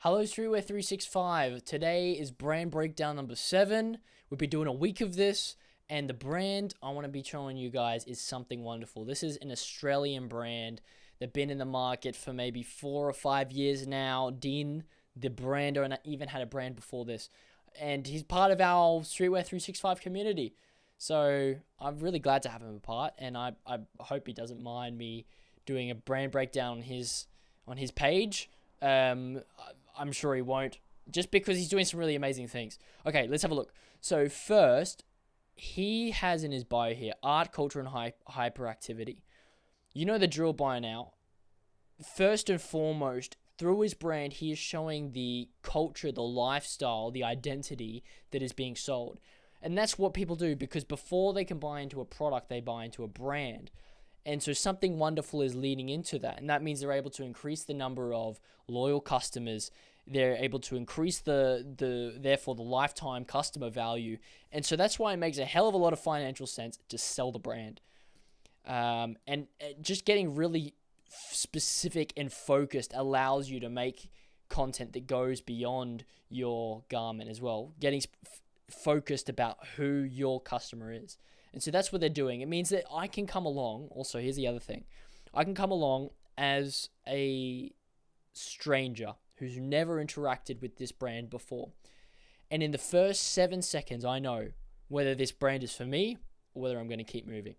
Hello Streetwear 365. Today is brand breakdown number 7. We'll be doing a week of this, and the brand I want to be showing you guys is something wonderful. This is an Australian brand. They've been in the market for maybe 4 or 5 years now. Dean, the brand owner, even had a brand before this, and he's part of our Streetwear 365 community. So I'm really glad to have him a part, and I hope he doesn't mind me doing a brand breakdown on his page. I'm sure he won't, just because he's doing some really amazing things. Okay, let's have a look. So first, he has in his bio here, art, culture, and hyperactivity. You know the drill by now. First and foremost, through his brand, he is showing the culture, the lifestyle, the identity that is being sold. And that's what people do, because before they can buy into a product, they buy into a brand. And so something wonderful is leading into that. And that means they're able to increase the number of loyal customers. They're able to increase therefore the lifetime customer value. And so that's why it makes a hell of a lot of financial sense to sell the brand. And just getting really specific and focused allows you to make content that goes beyond your garment as well. Getting focused about who your customer is. And so that's what they're doing. It means that I can come along. Also, here's the other thing. I can come along as a stranger who's never interacted with this brand before. And in the first 7 seconds, I know whether this brand is for me or whether I'm going to keep moving.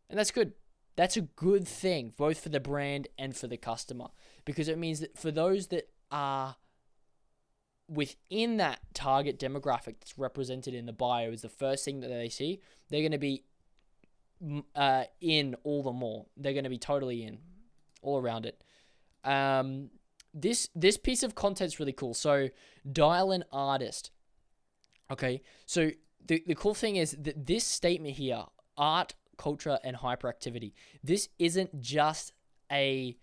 And that's good. That's a good thing, both for the brand and for the customer. Because it means that for those that are within that target demographic that's represented in the bio is the first thing that they see, they're going to be in all the more. They're going to be totally in all around it. This piece of content's really cool. So dial an artist. Okay, so the cool thing is that this statement here, art, culture, and hyperactivity, this isn't just a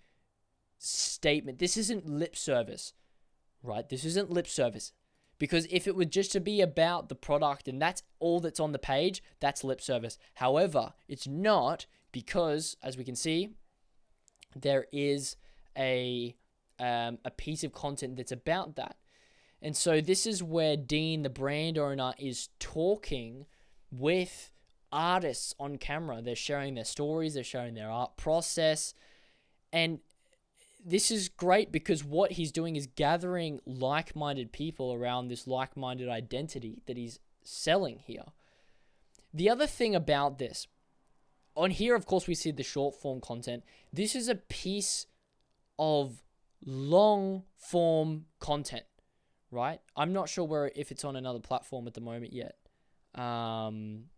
statement. This isn't lip service. Right? This isn't lip service. Because if it were just to be about the product and that's all that's on the page, that's lip service. However, it's not, because, as we can see, there is a piece of content that's about that. And so this is where Dean, the brand owner, is talking with artists on camera. They're sharing their stories, they're sharing their art process, and this is great because what he's doing is gathering like-minded people around this like-minded identity that he's selling here. The other thing about this, on here, of course, we see the short-form content. This is a piece of long-form content, right? I'm not sure if it's on another platform at the moment yet. But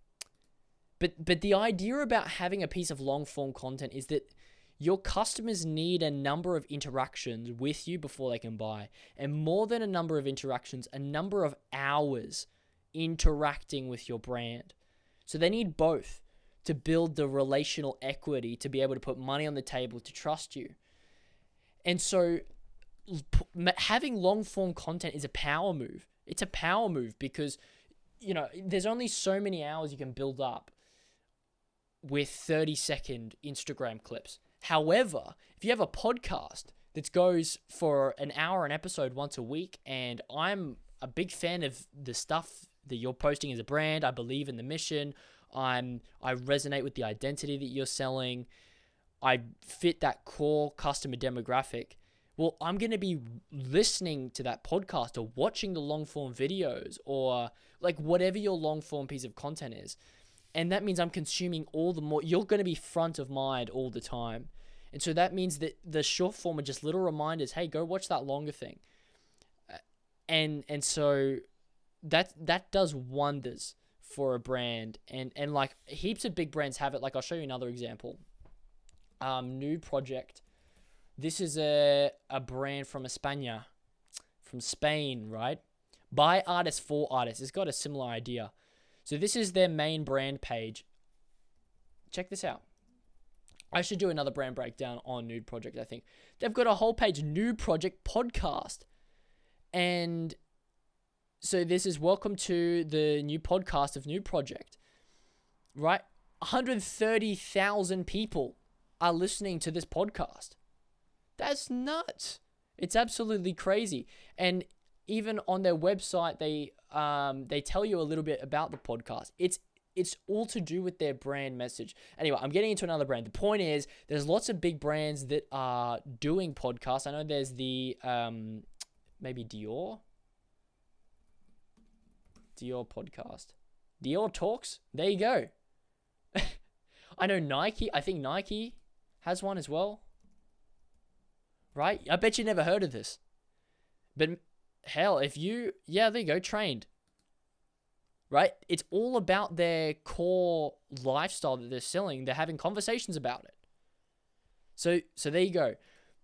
the idea about having a piece of long-form content is that your customers need a number of interactions with you before they can buy. And more than a number of interactions, a number of hours interacting with your brand. So they need both to build the relational equity, to be able to put money on the table, to trust you. And so having long form content is a power move. It's a power move because, there's only so many hours you can build up with 30-second Instagram clips. However, if you have a podcast that goes for an hour an episode once a week, and I'm a big fan of the stuff that you're posting as a brand, I believe in the mission, I resonate with the identity that you're selling, I fit that core customer demographic, well, I'm going to be listening to that podcast or watching the long form videos or like whatever your long form piece of content is. And that means I'm consuming all the more. You're going to be front of mind all the time. And so that means that the short form are just little reminders. Hey, go watch that longer thing. And so that does wonders for a brand. And like heaps of big brands have it. Like I'll show you another example. New Project. This is a brand from España, from Spain, right? By artists for artists. It's got a similar idea. So this is their main brand page. Check this out. I should do another brand breakdown on Nude Project, I think. They've got a whole page, Nude Project Podcast. And so this is welcome to the new podcast of Nude Project, right? 130,000 people are listening to this podcast. That's nuts. It's absolutely crazy. And even on their website, they tell you a little bit about the podcast. It's all to do with their brand message. Anyway, I'm getting into another brand. The point is, there's lots of big brands that are doing podcasts. I know there's the maybe Dior podcast, Dior Talks. There you go. I know Nike. I think Nike has one as well. Right? I bet you never heard of this. But hell, there you go, Trained. Right? It's all about their core lifestyle that they're selling. They're having conversations about it. So there you go.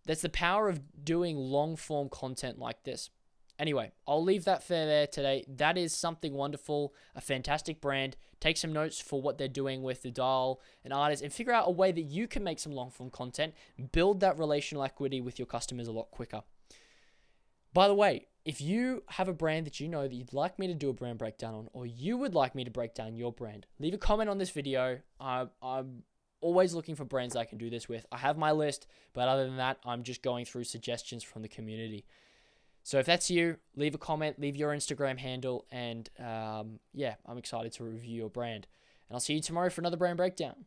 That's the power of doing long form content like this. Anyway, I'll leave that there today. That is something wonderful, a fantastic brand. Take some notes for what they're doing with the Dial and artists, and figure out a way that you can make some long form content, build that relational equity with your customers a lot quicker. By the way, if you have a brand that you know that you'd like me to do a brand breakdown on, or you would like me to break down your brand, leave a comment on this video. I'm always looking for brands I can do this with. I have my list, but other than that, I'm just going through suggestions from the community. So if that's you, leave a comment, leave your Instagram handle, and I'm excited to review your brand. And I'll see you tomorrow for another brand breakdown.